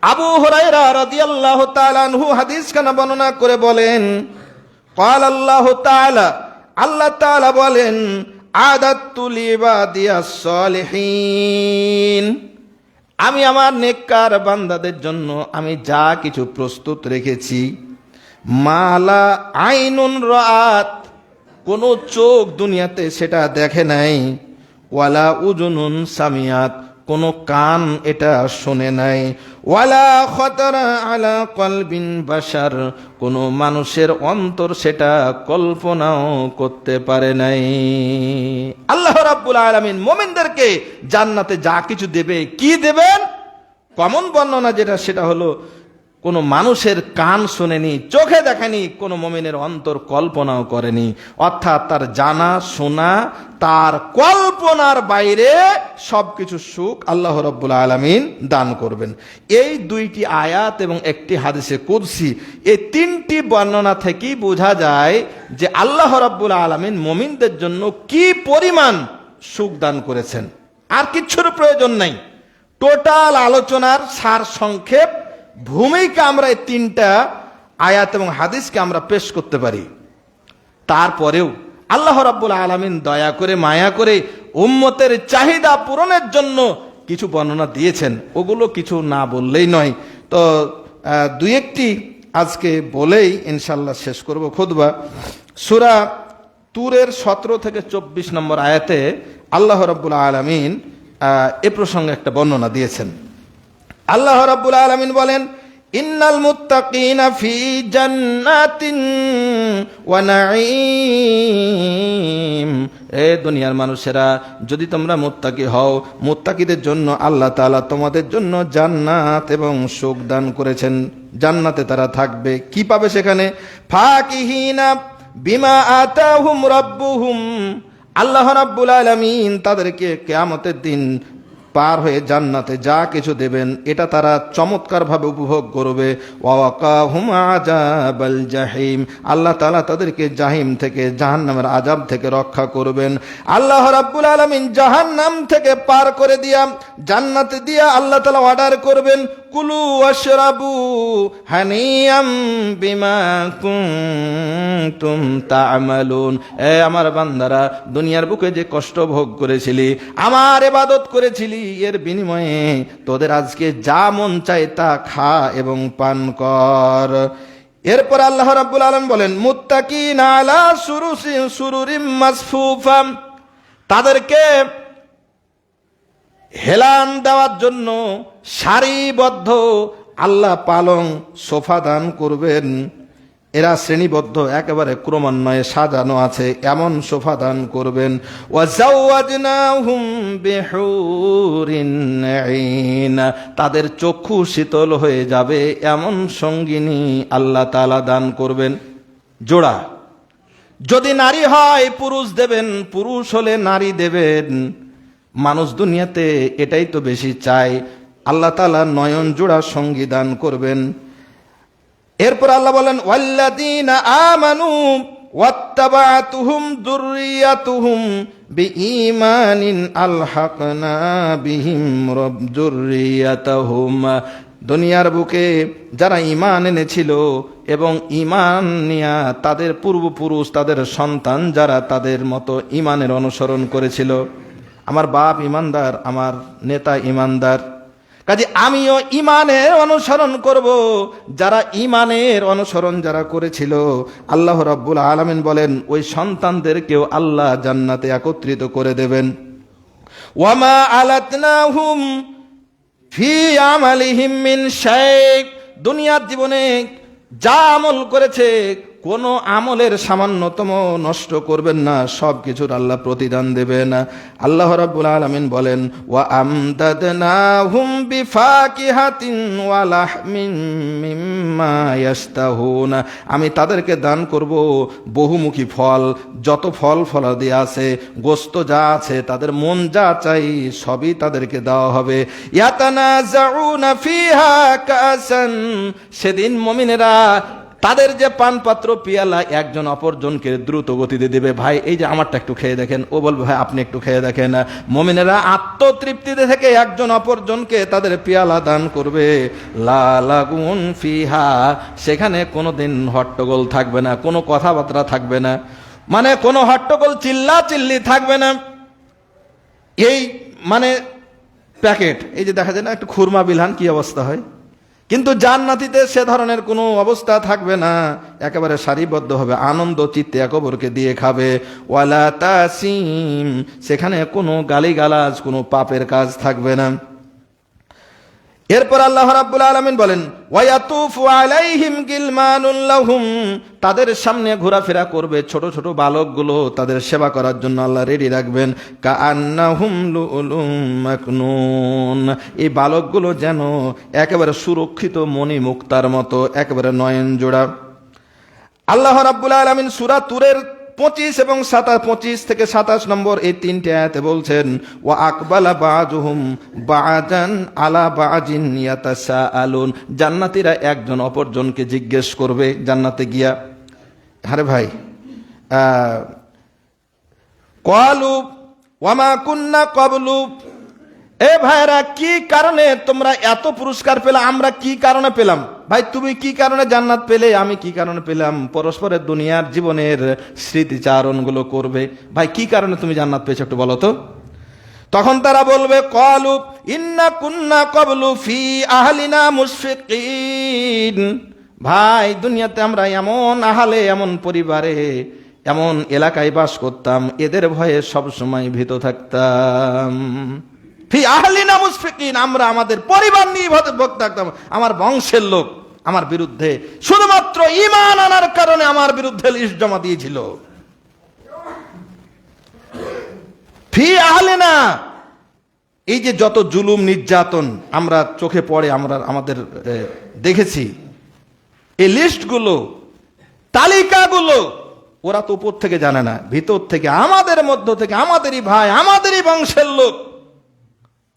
[SPEAKER 1] আবু হুরায়রা রাদিয়াল্লাহু তাআলা আনহু হাদিস খানা বর্ণনা করে বলেন, ক্বাল আল্লাহু তাআলা, আল্লাহ তাআলা বলেন, আদাতু লিবাদিয়াস সালিহিন, আমি আমার নেককার বান্দাদের জন্য আমি যা কিছু প্রস্তুত রেখেছি। মালা আইনুন রাআত, কোনো চোখ দুনিয়াতে সেটা দেখে নাই। ওয়ালা উজুনুন সামিয়াত, কোনো কান এটা শোনে নাই। ওয়ালা খতরা আলা কলবিন বাশার, কোনো মানুষের অন্তর সেটা কল্পনাও করতে পারে নাই। আল্লাহ রাব্বুল আলামিন মুমিনদেরকে জান্নাতে যা কিছু দেবে, কি দেবেন? কমন বর্ণনা যেটা, সেটা হলো কোনো মানুষের কান শোনেনি, চোখে দেখেনি, কোনো মুমিনের অন্তর কল্পনাও করেনি। অর্থাৎ তার জানা শোনা, তার কল্পনার বাইরে সবকিছু সুখ আল্লাহ রাব্বুল আলামিন দান করবেন। এই দুইটি আয়াত এবং একটি হাদিসে কুদসি, এই তিনটি বর্ণনা থেকেই বোঝা যায় যে আল্লাহ রাব্বুল আলামিন মুমিনদের জন্য কি পরিমাণ সুখ দান করেছেন। আর কিচ্ছুর প্রয়োজন নাই। টোটাল আলোচনার সার সংক্ষেপ ভূমিকা আমরা এই তিনটা আয়াত এবং হাদিসকে আমরা পেশ করতে পারি। তারপরেও আল্লাহ রাব্বুল আলামিন দয়া করে, মায়া করে উম্মতের চাহিদা পূরণের জন্য কিছু বর্ণনা দিয়েছেন, ওগুলো কিছু না বললেই নয়। তো দুই একটি আজকে বলেই ইনশাল্লাহ শেষ করব খুতবা। সূরা তুরের 17 থেকে 24 নম্বর আয়াতে আল্লাহ রাব্বুল আলামিন এ প্রসঙ্গে একটা বর্ণনা দিয়েছেন। আল্লাহ রাব্বুল আলামিন বলেন, ইন্নাল মুত্তাকিনা ফি জান্নাতিন ওয়া নাঈম। এ দুনিয়ার মানুষেরা, যদি তোমরা মুত্তাকি হও, মুত্তাকিদের জন্য আল্লাহ তাআলা তোমাদের জন্য জান্নাত এবং সুখ দান করেছেন। জান্নাতে তারা থাকবে, কি পাবে সেখানে? ফাকিহিনা বিমা আতাহুম রাব্বুহুম, আল্লাহ রাব্বুল আলামিন তাদেরকে কিয়ামতের দিন পার হয়ে জান্নাতে যা কিছু দেবেন এটা তারা চমৎকারভাবে উপভোগ করবে। ওয়াকাহুম আযাবাল জাহিম, আল্লাহ তাআলা তাদেরকে জাহিম থেকে, জাহান্নামের আযাব থেকে রক্ষা করবেন। আল্লাহ রাব্বুল আলামিন জাহান্নাম থেকে পার করে দিয়া জান্নাতে দিয়া আল্লাহ তাআলা অর্ডার করবেন, কুলু ওয়াশরাবু হানিয়াম বিমা কুনতুম তা'মালুন। এ আমার বান্দারা, দুনিয়ার বুকে যে কষ্ট ভোগ করেছিলি, আমার ইবাদত করেছিলি, এর বিনিময়ে তোদের আজকে যা মন চায় তা খা এবং পান কর। এরপর আল্লাহ রাব্বুল আলামিন বলেন, মুত্তাকিনা আলা সুরুরিম মাসফুফা, তাদেরকে হেলান দেওয়ার জন্য সারিবদ্ধ আল্লাহ পালং সোফা দান করবেন। এরা শ্রেণীবদ্ধ, একেবারে ক্রমান্বয়ে সাজানো আছে, এমন সোফা দান করবেন। ওয়াজাওয়াজনাহুম বিহুরিন আইন, তাদের চক্ষু শীতল হয়ে যাবে এমন সঙ্গিনী আল্লাহ তাআলা দান করবেন। জোড়া, যদি নারী হয় পুরুষ দেবেন, পুরুষ হলে নারী দেবেন। মানুষ দুনিয়াতে এটাই তো বেশি চায়, আল্লাহ তাআলা নয়ন জোড়া সঙ্গী দান করবেন। এরপর আল্লাহ বলেন, ওয়াল্লাযীনা আমানু ওয়াত্তাবাতুহুম যুররিয়াতুহুম বিঈমানিন আলহাকনা বিহিম যুররিয়াতাহুম, দুনিয়ার বুকে যারা ঈমান এনেছিল এবং ঈমান নিয়া তাদের পূর্বপুরুষ, তাদের সন্তান যারা তাদের মতো ঈমানের অনুসরণ করেছিল। আমার বাপ ঈমানদার, আমার নেতা ঈমানদার, কাজে আমিও ঈমানের অনুসরণ করব। যারা ঈমানের অনুসরণ যারা করেছিল, আল্লাহ রাব্বুল আলামিন বলেন ওই সন্তানদেরকেও আল্লাহ জান্নাতে একত্রিত করে দেবেন। ওয়ামা আলাতনাহুম ফি আমালিহিম মিন শাই, দুনিয়ার জীবনে যা আমল করেছে কোন আমলের সামান্যতম নষ্ট করবেন না, সব কিছুর আল্লাহ প্রতিদান দেবেন। আল্লাহ রাব্বুল আলামিন বলেন, ওয়া আমদাদনাহুম বিফাকিহাতিন ওয়া লাহমিন মিম্মা ইয়াশতাহুন, আমি তাদেরকে দান করব বহুমুখী ফল, যত ফল ফলাদি আছে, গোস্ত যা আছে, তাদের মন যা চাই সবই তাদেরকে দেওয়া হবে। ইয়াতানাজাউনা ফিহা কাসান, সেদিন মুমিনেরা তাদের যে পান পাত্র পিয়ালা একজন অপরজনকে দ্রুত গতিতে দেবে। ভাই এই যে আমারটা একটু খেয়ে দেখেন, ও বলবে ভাই আপনি একটু খেয়ে দেখেন। মুমিনেরা আত্মতৃপ্তিতে থেকে একজন অপরজনকে তাদের পিয়ালা দান করবে। লা লাগুন ফিহা, সেখানে কোনোদিন হট্টগোল থাকবে না, কোনো কথাবার্তা থাকবে না, মানে কোনো হট্টগোল চিল্লা চিল্লি থাকবে না। এই মানে প্যাকেট, এই যে দেখা যায় না একটু খুরমা বিলহান কি অবস্থা হয়, কিন্তু জান্নাতীতে সে ধরনের কোনো অবস্থা থাকবে না, একেবারে সারিবদ্ধ হবে, আনন্দ চিত্তে একে অপরকে দিয়ে খাবে। ওয়ালা তাসিম, সেখানে কোনো গালিগালাজ, কোনো পাপের কাজ থাকবে না। এরপর আল্লাহ রাব্বুল আলামিন বলেন, ওয়ায়াতুফু আলাইহিম গিলমানুল লাহুম, তাদের সামনে ঘোরাফেরা করবে ছোট ছোট বালকগুলো, তাদের সেবা করার জন্য আল্লাহ রেডি রাখবেন। কাআন্নাহুম লুলুম মাকনুন, এই বালকগুলো যেন একেবারে সুরক্ষিত মণি মুক্তার মতো, একেবারে নয়ন জোড়া। আল্লাহ রাব্বুল আলামিন সূরা তুরের 25 এবং 25 থেকে 27 নম্বর এই তিনটি আয়াতে বলছেন, ওয়া আকবালা বাযুহুম বা'দান আলা বা'জিন ইয়াতাসাআলুন, জান্নাতীরা একজন অপরজনকে জিজ্ঞেস করবে জান্নাতে গিয়া। আরে ভাই, ক্বালু ওয়া মা কুন্না ক্বাবলু, এ ভাইরা কি কারণে তোমরা এত পুরস্কার পেলে, আমরা কি কারণে পেলাম? ভাই তুমি কি কারণে জান্নাত পেলে, আমি কি কারণে পেলাম? পরস্পরের দুনিয়ার জীবনের স্মৃতিচারণগুলো করবে। ভাই কি কারণে তুমি জান্নাত পেয়েছো একটু বলো তো। তখন তারা বলবে, ক্বালু ইন্না কুন্না ক্বাবলু ফি আহলিনা মুশফিকিন, ভাই দুনিয়াতে আমরা এমন আহালে, এমন পরিবারে, এমন এলাকায় বাস করতাম, এদের ভয়ে সব সময় ভীত থাকতাম। ফি আহলিনা মুশফিকিন, আমরা আমাদের পরিবার নিয়ে ভক্ত থাকতাম। আমার বংশের লোক আমার বিরুদ্ধে শুধুমাত্র ঈমান আনার কারণে আমার বিরুদ্ধে লিস্ট জমা দিয়েছিল। ফি আহলিনা, এই যে যত জুলুম নির্যাতন আমরা চোখে পড়ে, আমরা আমাদের দেখেছি, এই লিস্টগুলো, তালিকাগুলো ওরা তো উপর থেকে জানে না, ভিতর থেকে আমাদের মধ্য থেকে আমাদেরই ভাই, আমাদেরই বংশের লোক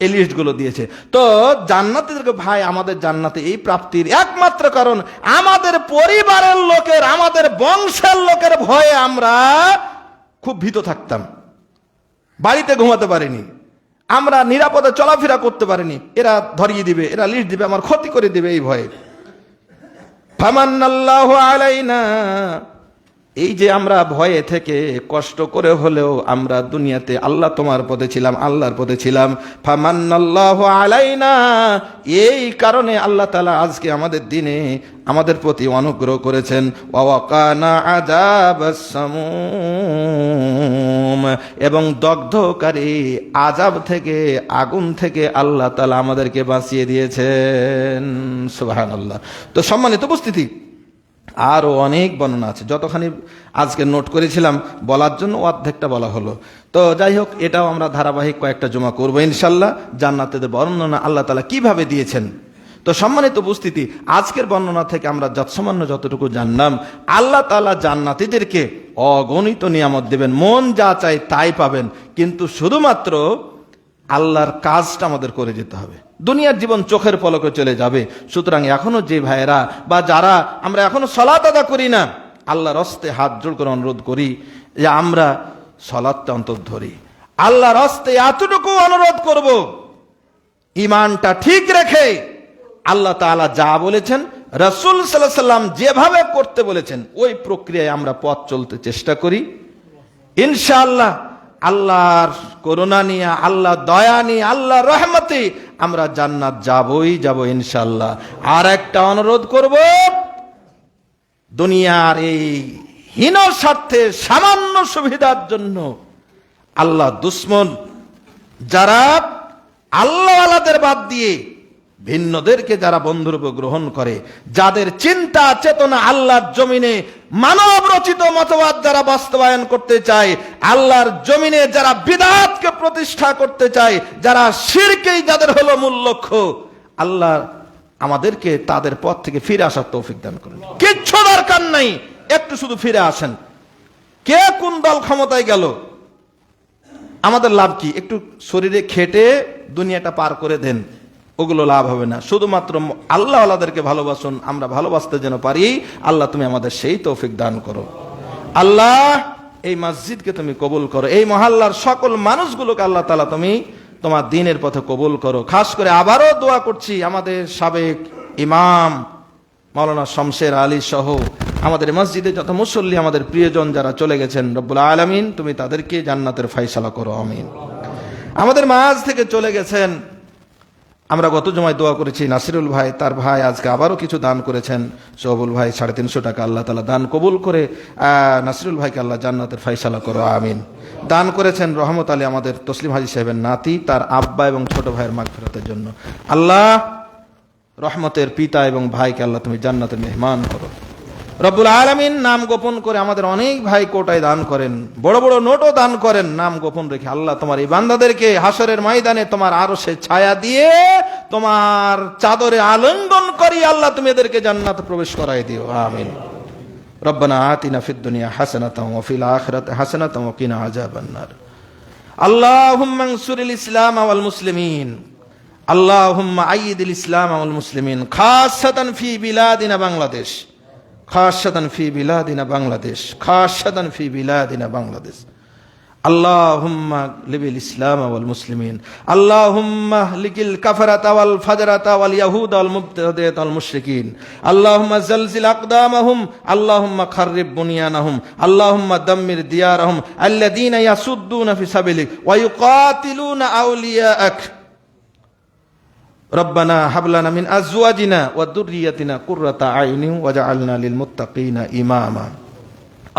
[SPEAKER 1] এই লিস্টগুলো দিয়েছে। তো জান্নাতীদেরকে ভাই, আমাদের জান্নাতে এই প্রাপ্তির একমাত্র কারণ আমাদের পরিবারের লোকের, আমাদের বংশের লোকের ভয়ে আমরা খুব ভীত থাকতাম, বাড়িতে ঘুমাতে পারিনি, আমরা নিরাপদে চলাফেরা করতে পারিনি। এরা ধরিয়ে দিবে, এরা লিস্ট দিবে, আমার ক্ষতি করে দিবে এই ভয়ে। ফামান্নাল্লাহু আলাইনা, এই যে আমরা ভয়ে থেকে কষ্ট করে হলেও আমরা দুনিয়াতে আল্লাহ তোমার পথে ছিলাম, আল্লাহর পথে ছিলাম। ফামান্নাল্লাহু আলাইনা, এই কারণে আল্লাহ তাআলা আজকে আমাদের দিনে আমাদের প্রতি অনুগ্রহ করেছেন। ওয়া ওয়াকানা আযাবাস সামূম, এবং দগ্ধকারী আযাব থেকে, আগুন থেকে আল্লাহ তাআলা আমাদেরকে বাঁচিয়ে দিয়েছেন। সুবহানাল্লাহ। তো সম্মানিত উপস্থিতি, আরও অনেক বর্ণনা আছে, যতখানি আজকে নোট করেছিলাম বলার জন্য অর্ধেকটা বলা হলো। তো যাই হোক, এটাও আমরা ধারাবাহিক কয়েকটা জমা করবো ইনশাল্লাহ, জান্নাতের বর্ণনা আল্লাহ তাআলা কিভাবে দিয়েছেন। তো সম্মানিত উপস্থিতি, আজকের বর্ণনা থেকে আমরা যৎসামান্য যতটুকু জানলাম, আল্লাহ তাআলা জান্নাতীদেরকে অগণিত নিয়ামত দেবেন, মন যা চায় তাই পাবেন, কিন্তু শুধুমাত্র আল্লাহর কাজটা আমাদের করে যেতে হবে। দুনিয়ার জীবন চোখের পলকে চলে যাবে। সুতরাং এখনো যে ভাইয়েরা বা যারা আমরা এখনো সালাত আদা করি না, আল্লাহর হস্তে হাত জোড় করে অনুরোধ করি যে আমরা সালাতটা অন্তত ধরি। আল্লাহর হস্তে এতটুকু অনুরোধ করব, ঈমানটা ঠিক রেখে আল্লাহ তাআলা যা বলেছেন, রাসূল সাল্লাল্লাহু আলাইহি ওয়াসাল্লাম যেভাবে করতে বলেছেন, ওই প্রক্রিয়ায় আমরা পথ চলতে চেষ্টা করি। ইনশাআল্লাহ আল্লাহর করুণা নিয়ে, আল্লাহর দয়া নিয়ে, আল্লাহর রহমতে আমরা জান্নাত যাবই যাব ইনশাআল্লাহ। আর একটা অনুরোধ করব, দুনিয়ার এই হীন স্বার্থে সামান্য সুবিধার জন্য আল্লাহ দুশ্মন যারা আল্লাহওয়ালাদের বাদ দিয়ে ভিন্নদেরকে যারা বন্ধুরূপে গ্রহণ করে, যাদের চিন্তা চেতনা আল্লাহর জমিনে মানব রচিত মতবাদ যারা বাস্তবায়ন করতে চায়, আল্লাহর জমিনে যারা বিদআতকে প্রতিষ্ঠা করতে চায়, যারা শিরকেই যাদের হলো মূল লক্ষ্য, আল্লাহ আমাদেরকে তাদের পথ থেকে ফিরে আসার তৌফিক দান করুন। কিচ্ছু দরকার নাই, একটু শুধু ফিরে আসেন। কে কোন দল ক্ষমতায় গেল, আমাদের লাভ কি? একটু শরীরে খেটে দুনিয়াটা পার করে দেন, ওগুলো লাভ হবে না। শুধুমাত্র আল্লাহ আল্লাহদেরকে ভালোবাসুন, আমরা ভালোবাসতে যেন পারি। আল্লাহ তুমি আমাদের সেই তৌফিক দান করো। আল্লাহ এই মসজিদকে তুমি কবুল করো, এই মহল্লার সকল মানুষগুলোকে আল্লাহ তাআলা তুমি তোমার দ্বীনের পথে কবুল করো। খাস করে আবারও দোয়া করছি আমাদের সাবেক ইমাম মাওলানা শমশের আলী সহ আমাদের মসজিদে যত মুসল্লি, আমাদের প্রিয়জন যারা চলে গেছেন, রব্বুল আলামিন তুমি তাদেরকে জান্নাতের ফয়সালা করো, আমিন। আমাদের মাঝ থেকে চলে গেছেন, আমরা গত জমায় দোয়া করেছি নাসিরুল ভাই, তার ভাই আজকে আবারও কিছু দান করেছেন। সোহবুল ভাই 350 টাকা, আল্লাহ তাআলা দান কবুল করে নাসিরুল ভাইকে আল্লাহ জান্নাতের ফয়সালা করো, আমিন। দান করেছেন রহমত আলী আমাদের তসলিম হাজী সাহেবের নাতি, তার আব্বা এবং ছোট ভাইয়ের মাগফিরাতের জন্য। আল্লাহ রহমতের পিতা এবং ভাইকে আল্লাহ তুমি জান্নাতের মেহমান করো, রব্বুল আলামিন। নাম গোপন করে আমাদের অনেক ভাই কোটায় দান করেন, বড় বড় নোটও দান করেন, নাম গোপন রেখে। আল্লাহ তোমার এই বান্দাদেরকে হাসরের ময়দানে তোমার আরশে ছায়া দিয়ে, তোমার চাদরে আলিঙ্গন করি আল্লাহ তুমি এদেরকে জান্নাতে প্রবেশ করাই দিও, আমিন। রব্বানা আতিনা ফিদ দুনিয়া হাসানাতাও ওয়া ফিল আখিরাতি হাসানাতাও ওয়া কিনা আযাবান নার। আল্লাহুম্মা আনসুরিল ইসলাম ওয়াল মুসলিমিন, আল্লাহুম্মা আইয়িদিল ইসলাম ওয়াল মুসলিমিন, খাসাতান ফি বিলাদিনা বাংলাদেশ, খাসাতান ফি বিলাদিনা বাংলাদেশ, খাসাতান ফি বিলাদিনা বাংলাদেশ। আল্লাহুম্মা লিবিল ইসলাম ওয়াল মুসলিমিন, আল্লাহুম্মা লিকিল কাফারাতা ওয়াল ফাজরাতা ওয়াল ইয়াহুদা ওয়াল মুবতাদিআতা ওয়াল মুশরিকিন, আল্লাহুম্মা জালজিল আকদামাহুম, আল্লাহুম্মা খাররিব বুনিয়ানাহুম, আল্লাহুম্মা দাম্মির দিয়ারাহুম আল্লাযীনা ইয়াসুদ্দুনা ফি সাবিলিক ওয়া ইউকাতিলুনা আউলিয়াআক। রব্বানা হাব লানা মিন আজওয়াজিনা ওয়া যুররিয়াতিনা কুররাতা আইউনিন ওয়াজআলনা লিল মুত্তাকিনা ইমামা।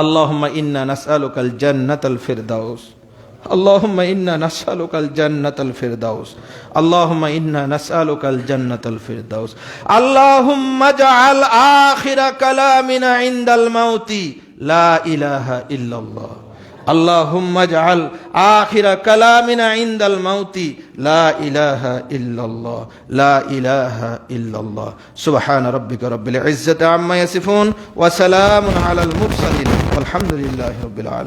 [SPEAKER 1] আল্লাহুম্মা ইন্না নাসআলুকাল জান্নাতাল ফিরদাউস اللهم إنا نسألك الجنة الفردوس اللهم إنا نسألك الجنة الفردوس اللهم اجعل آخر كلامنا عند الموت لا إله إلا الله اللهم اجعل آخر كلامنا عند الموت لا إله إلا الله لا إله إلا الله سبحان ربك رب العزة عما يصفون وسلام على المرسلين والحمد لله رب العالمين